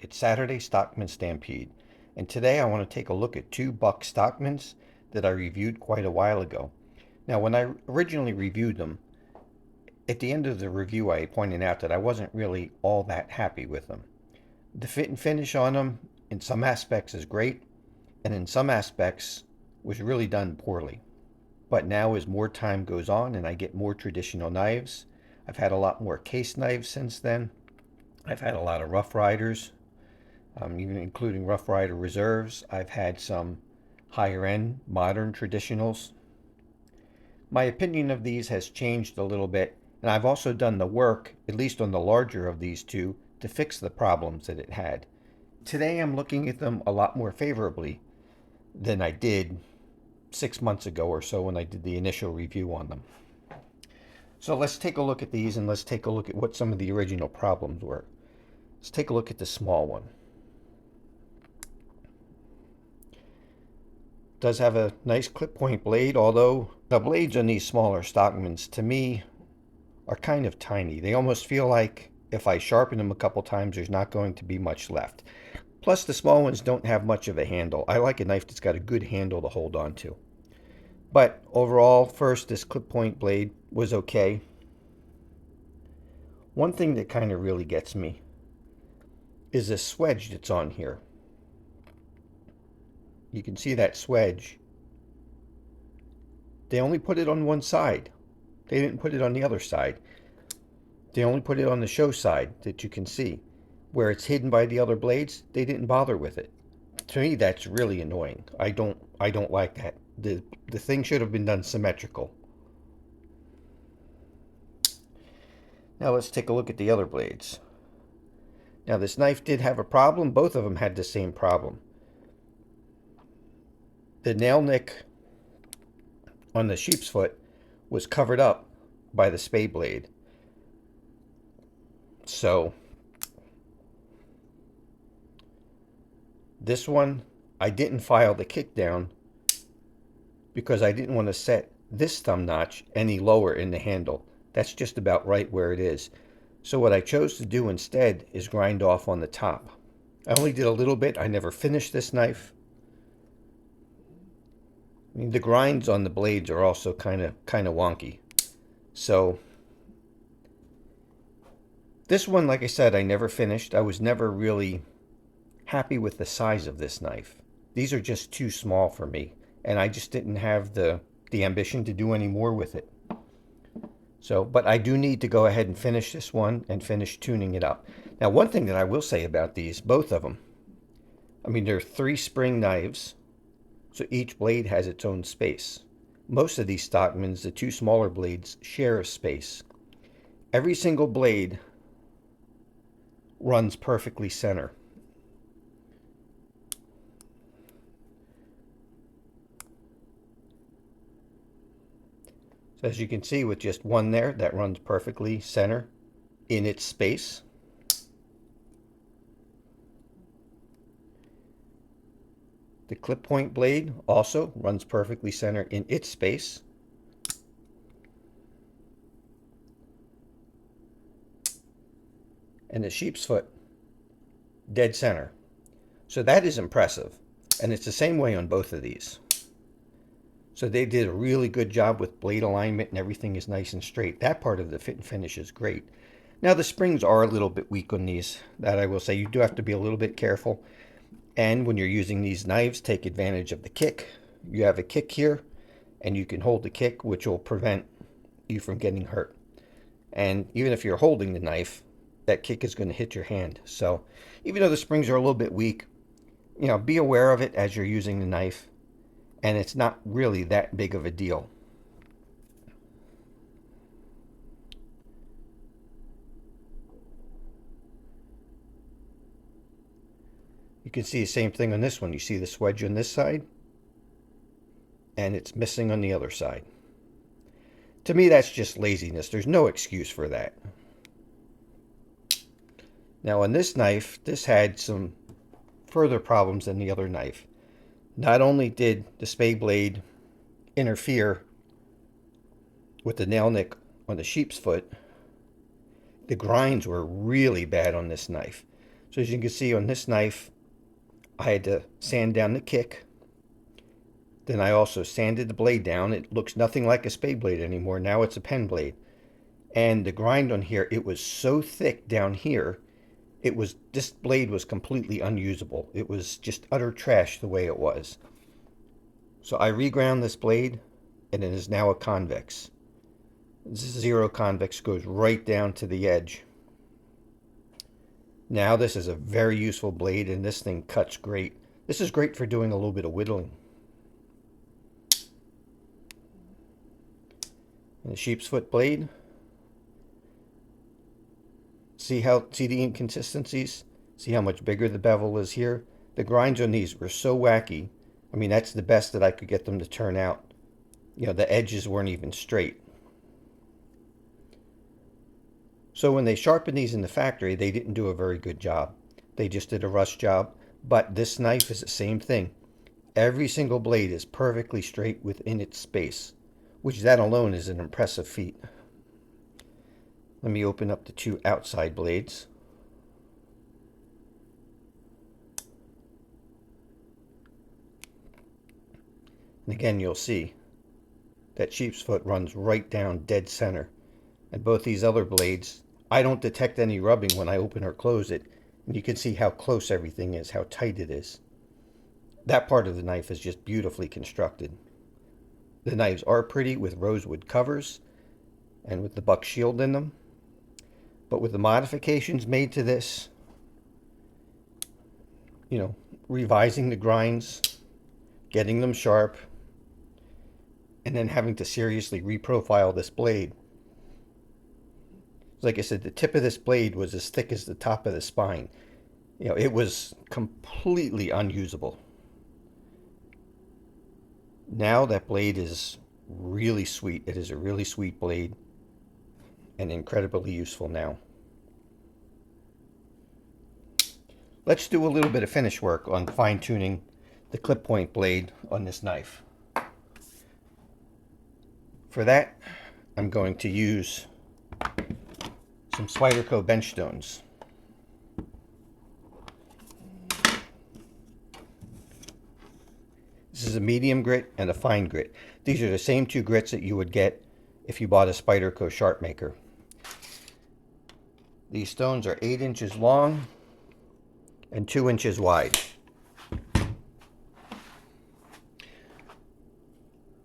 It's Saturday Stockman Stampede, and today I want to take a look at two Buck Stockmans that I reviewed quite a while ago. Now, when I originally reviewed them, at the end of the review I pointed out that I wasn't really all that happy with them. The fit and finish on them in some aspects is great, and in some aspects was really done poorly. But now as more time goes on and I get more traditional knives, I've had a lot more case knives since then. I've had a lot of Rough Riders, even including Rough Rider Reserves. I've had some higher end modern traditionals. My opinion of these has changed a little bit, and I've also done the work, at least on the larger of these two, to fix the problems that it had. Today I'm looking at them a lot more favorably than I did 6 months ago or so when I did the initial review on them. So let's take a look at these and let's take a look at what some of the original problems were. Let's take a look at the small one. Does have a nice clip point blade, although the blades on these smaller Stockmans to me are kind of tiny. They almost feel like if I sharpen them a couple times there's not going to be much left. Plus the small ones don't have much of a handle. I like a knife that's got a good handle to hold on to. But overall, first, this clip point blade was okay. One thing that kind of really gets me is this swedge that's on here. You can see that swedge. They only put it on one side. They didn't put it on the other side. They only put it on the show side that you can see. Where it's hidden by the other blades, they didn't bother with it. To me, that's really annoying. I don't like that. The thing should have been done symmetrical. Now let's take a look at the other blades. Now this knife did have a problem. Both of them had the same problem. The nail nick on the sheep's foot was covered up by the spade blade. So this one, I didn't file the kick down because I didn't want to set this thumb notch any lower in the handle. That's just about right where it is. So what I chose to do instead is grind off on the top. I only did a little bit. I never finished this knife. I mean, the grinds on the blades are also kind of wonky. So this one, like I said, I never finished. I was never really happy with the size of this knife. These are just too small for me, and I just didn't have the ambition to do any more with it. So, but I do need to go ahead and finish this one and finish tuning it up. Now, one thing that I will say about these, both of them, I mean, they're 3-spring knives, so each blade has its own space. Most of these Stockmans, the two smaller blades, share a space. Every single blade runs perfectly center. So as you can see, with just one there, that runs perfectly center in its space. The clip point blade also runs perfectly center in its space. And the sheep's foot, dead center. So that is impressive. And it's the same way on both of these. So they did a really good job with blade alignment and everything is nice and straight. That part of the fit and finish is great. Now the springs are a little bit weak on these. That I will say, you do have to be a little bit careful. And when you're using these knives, take advantage of the kick. You have a kick here and you can hold the kick, which will prevent you from getting hurt. And even if you're holding the knife, that kick is going to hit your hand. So even though the springs are a little bit weak, be aware of it as you're using the knife. And it's not really that big of a deal. You can see the same thing on this one. You see the swedge on this side, and it's missing on the other side. To me, that's just laziness. There's no excuse for that. Now on this knife, this had some further problems than the other knife. Not only did the spade blade interfere with the nail nick on the sheep's foot, the grinds were really bad on this knife. So as you can see on this knife, I had to sand down the kick. Then I also sanded the blade down. It looks nothing like a spade blade anymore. Now it's a pen blade. And the grind on here, it was so thick down here, this blade was completely unusable. It was just utter trash the way it was. So I reground this blade, and it is now a convex. Zero convex goes right down to the edge. Now this is a very useful blade, and this thing cuts great. This is great for doing a little bit of whittling. And the sheep's foot blade. See the inconsistencies? See how much bigger the bevel is here? The grinds on these were so wacky. I mean, that's the best that I could get them to turn out. You know, the edges weren't even straight. So when they sharpened these in the factory, they didn't do a very good job. They just did a rush job. But this knife is the same thing. Every single blade is perfectly straight within its space, which that alone is an impressive feat. Let me open up the two outside blades. And again, you'll see that sheep's foot runs right down dead center. And both these other blades, I don't detect any rubbing when I open or close it. And you can see how close everything is, how tight it is. That part of the knife is just beautifully constructed. The knives are pretty with rosewood covers and with the buck shield in them. But with the modifications made to this, you know, revising the grinds, getting them sharp, and then having to seriously reprofile this blade. Like I said, the tip of this blade was as thick as the top of the spine. You know, it was completely unusable. Now that blade is really sweet. It is a really sweet blade and incredibly useful now. Let's do a little bit of finish work on fine-tuning the clip point blade on this knife. For that, I'm going to use some Spyderco bench stones. This is a medium grit and a fine grit. These are the same two grits that you would get if you bought a Spyderco sharp maker. These stones are 8 inches long and 2 inches wide.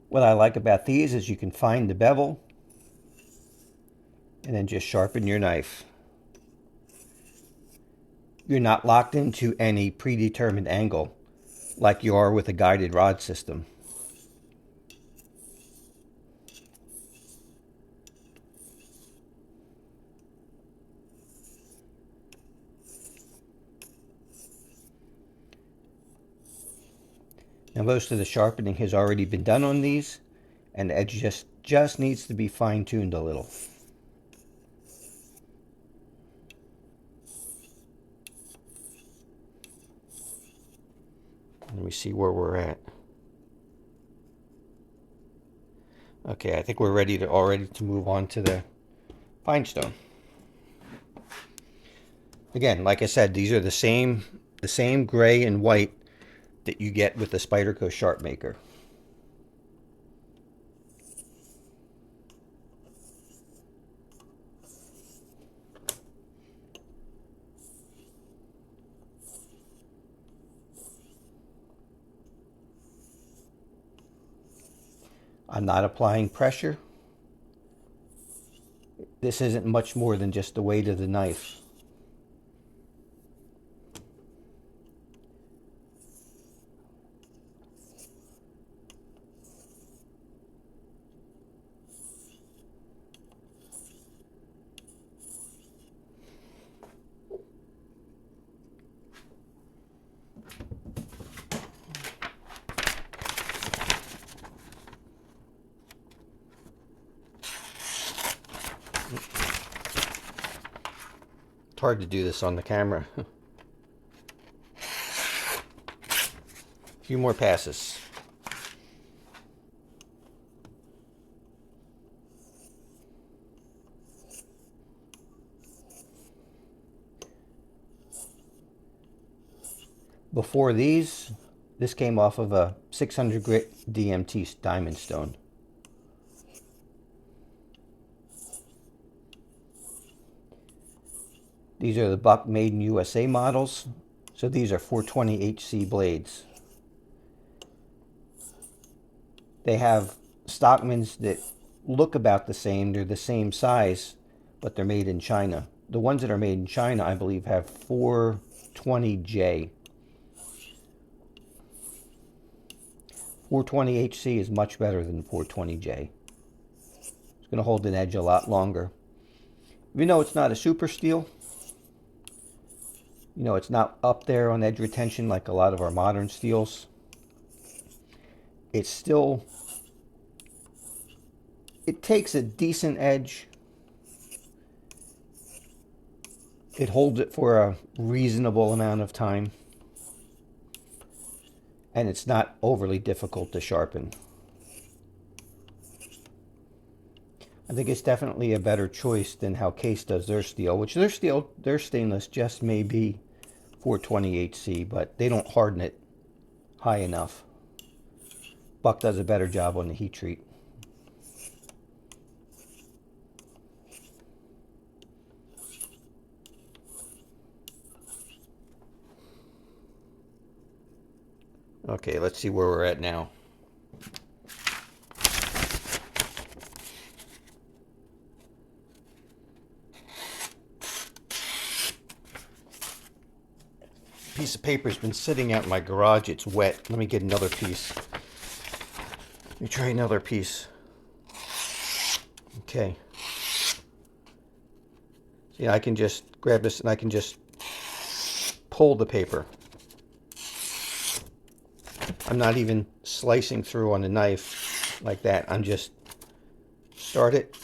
What I like about these is you can find the bevel and then just sharpen your knife. You're not locked into any predetermined angle like you are with a guided rod system. Now most of the sharpening has already been done on these, and the edge just needs to be fine-tuned a little. Let me see where we're at. Okay, I think we're ready to move on to the pine stone. Again, like I said, these are the same gray and white that you get with the Spyderco sharp maker. I'm not applying pressure. This isn't much more than just the weight of the knife. It's hard to do this on the camera. A few more passes. Before these, this came off of a 600 grit DMT diamond stone. These are the Buck Made in USA models. So these are 420 HC blades. They have Stockmans that look about the same. They're the same size, but they're made in China. The ones that are made in China, I believe, have 420J. 420 HC is much better than 420J. It's going to hold an edge a lot longer. Even though it's not a super steel, you know, it's not up there on edge retention like a lot of our modern steels. It's still, it takes a decent edge. It holds it for a reasonable amount of time. And it's not overly difficult to sharpen. I think it's definitely a better choice than how Case does their steel, which their stainless just may be 420 HC, but they don't harden it high enough. Buck does a better job on the heat treat. Okay, let's see where we're at now. Piece of paper's been sitting out in my garage. It's wet. Let me get another piece. Let me try another piece. Okay. See, I can just grab this and I can just pull the paper. I'm not even slicing through on a knife like that. I'm just start it.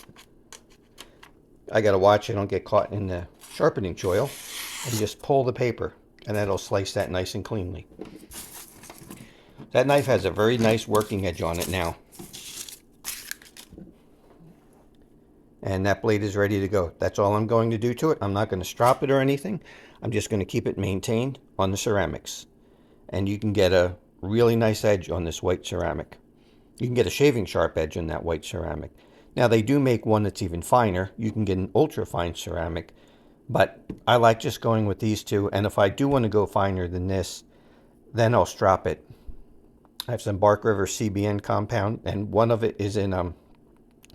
I gotta watch I don't get caught in the sharpening choil, and just pull the paper, and that'll slice that nice and cleanly. That knife has a very nice working edge on it now. And that blade is ready to go. That's all I'm going to do to it. I'm not going to strop it or anything. I'm just going to keep it maintained on the ceramics. And you can get a really nice edge on this white ceramic. You can get a shaving sharp edge on that white ceramic. Now they do make one that's even finer. You can get an ultra fine ceramic, but I like just going with these two. And if I do want to go finer than this, then I'll strop it. I have some Bark River CBN compound, and one of it is in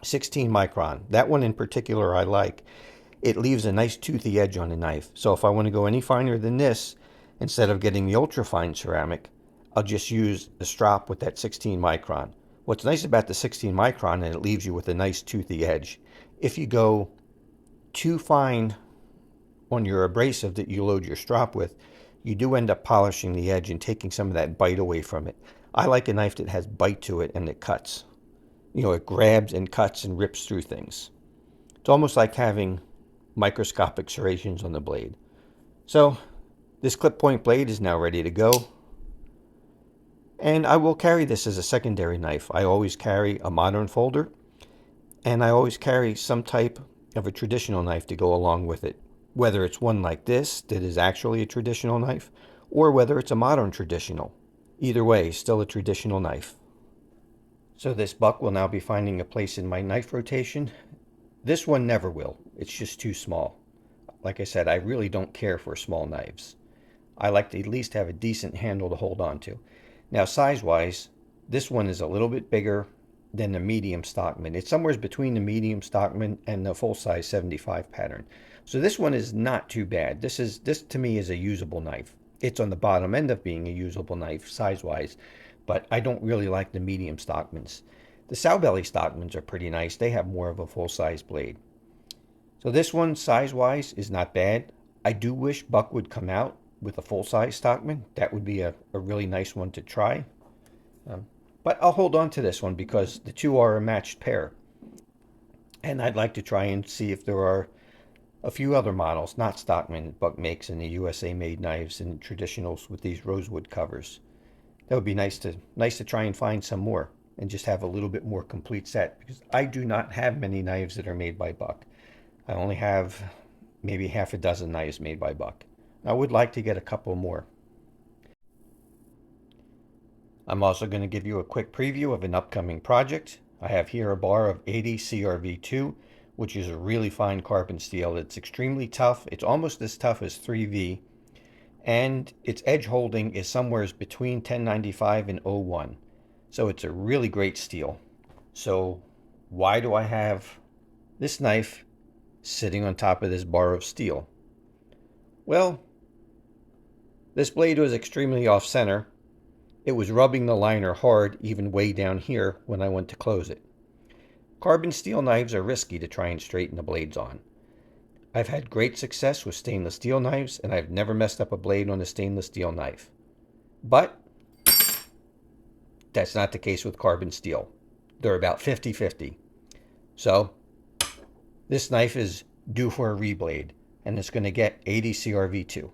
16 micron. That one in particular I like. It leaves a nice toothy edge on the knife. So if I want to go any finer than this, instead of getting the ultra fine ceramic, I'll just use the strop with that 16 micron. What's nice about the 16 micron is it leaves you with a nice toothy edge. If you go too fine on your abrasive that you load your strop with, you do end up polishing the edge and taking some of that bite away from it. I like a knife that has bite to it and that cuts. You know, it grabs and cuts and rips through things. It's almost like having microscopic serrations on the blade. So this clip point blade is now ready to go. And I will carry this as a secondary knife. I always carry a modern folder, and I always carry some type of a traditional knife to go along with it. Whether it's one like this that is actually a traditional knife, or whether it's a modern traditional. Either way, still a traditional knife. So this buck will now be finding a place in my knife rotation. This one never will. It's just too small. Like I said, I really don't care for small knives. I like to at least have a decent handle to hold on to. Now size-wise, this one is a little bit bigger than the medium Stockman. It's somewhere between the medium Stockman and the full-size 75 pattern. So this one is not too bad. This to me is a usable knife. It's on the bottom end of being a usable knife size-wise, but I don't really like the medium Stockmans. The sow belly Stockmans are pretty nice. They have more of a full-size blade. So this one, size-wise, is not bad. I do wish Buck would come out with a full-size Stockman. That would be a really nice one to try. But I'll hold on to this one because the two are a matched pair. And I'd like to try and see if there are a few other models, not Stockman, that Buck makes in the USA-made knives and traditionals with these rosewood covers. That would be nice to try and find some more and just have a little bit more complete set, because I do not have many knives that are made by Buck. I only have maybe half a dozen knives made by Buck. I would like to get a couple more. I'm also going to give you a quick preview of an upcoming project. I have here a bar of 80 CRV2, which is a really fine carbon steel. It's extremely tough. It's almost as tough as 3V, and its edge holding is somewhere between 1095 and 01. So it's a really great steel. So why do I have this knife sitting on top of this bar of steel? Well, this blade was extremely off center. It was rubbing the liner hard, even way down here when I went to close it. Carbon steel knives are risky to try and straighten the blades on. I've had great success with stainless steel knives, and I've never messed up a blade on a stainless steel knife. But that's not the case with carbon steel. They're about 50-50. So this knife is due for a reblade, and it's going to get 80 CRV2.